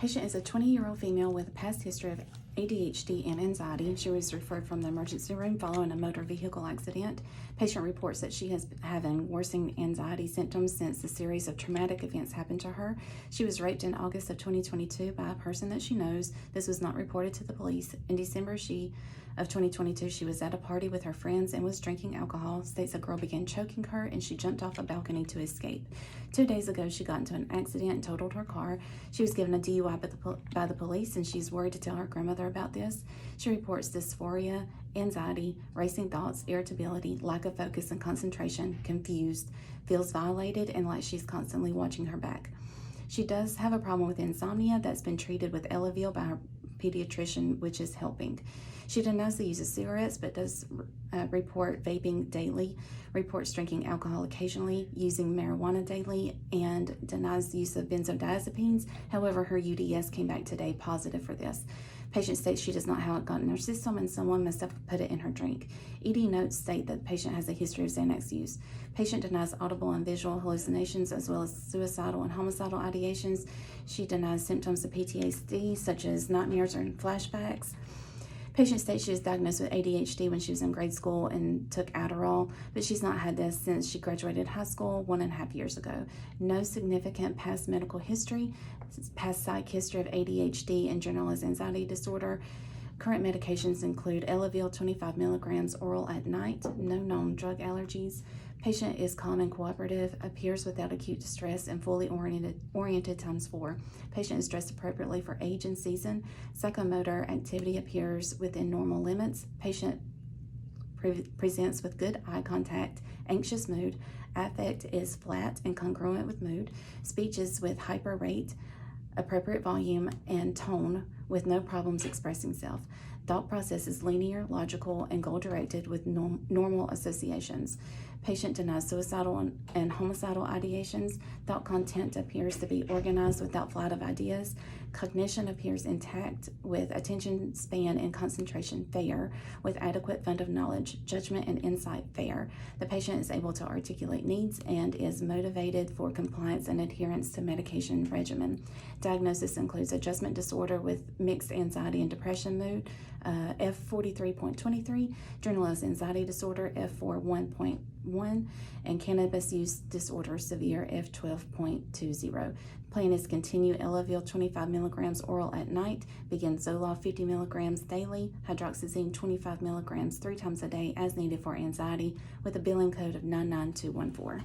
Patient is a 20-year-old female with a past history of ADHD and anxiety. She was referred from the emergency room following a motor vehicle accident. Patient reports that she has having worsening anxiety symptoms since a series of traumatic events happened to her. She was raped in August of 2022 by a person that she knows. This was not reported to the police. In December of 2022, she was at a party with her friends and was drinking alcohol. States a girl began choking her and she jumped off a balcony to escape. 2 days ago, she got into an accident and totaled her car. She was given a DUI by the police, and she's worried to tell her grandmother about this. She reports dysphoria, anxiety, racing thoughts, irritability, lack of focus and concentration, confused, feels violated, and like she's constantly watching her back. She does have a problem with insomnia that's been treated with Elavil by her pediatrician, which is helping. She denies the use of cigarettes, but does report vaping daily, reports drinking alcohol occasionally, using marijuana daily, and denies the use of benzodiazepines. However, her UDS came back today positive for this. Patient states she does not have it got in her system and someone must have put it in her drink. ED notes state that the patient has a history of Xanax use. Patient denies audible and visual hallucinations as well as suicidal and homicidal ideations. She denies symptoms of PTSD such as nightmares and flashbacks. Patient states she was diagnosed with ADHD when she was in grade school and took Adderall, but she's not had this since she graduated high school 1.5 years ago. No significant past medical history, past psych history of ADHD and generalized anxiety disorder. Current medications include Elavil 25 milligrams oral at night, no known drug allergies. Patient is calm and cooperative, appears without acute distress, and fully oriented ×4. Patient is dressed appropriately for age and season. Psychomotor activity appears within normal limits. Patient presents with good eye contact, anxious mood. Affect is flat and congruent with mood. Speech is with hyper rate, appropriate volume, and tone with no problems expressing self. Thought process is linear, logical, and goal-directed with normal associations. Patient denies suicidal and homicidal ideations. Thought content appears to be organized without flight of ideas. Cognition appears intact with attention span and concentration fair, with adequate fund of knowledge, judgment, and insight fair. The patient is able to articulate needs and is motivated for compliance and adherence to medication regimen. Diagnosis includes adjustment disorder with mixed anxiety and depression mood, F43.23, generalized anxiety disorder, F41.1, and cannabis use disorder severe, F12.20. Plan is continue Elavil 25 milligrams oral at night, begin Zoloft 50 milligrams daily, hydroxyzine 25 milligrams 3 times a day as needed for anxiety, with a billing code of 99214.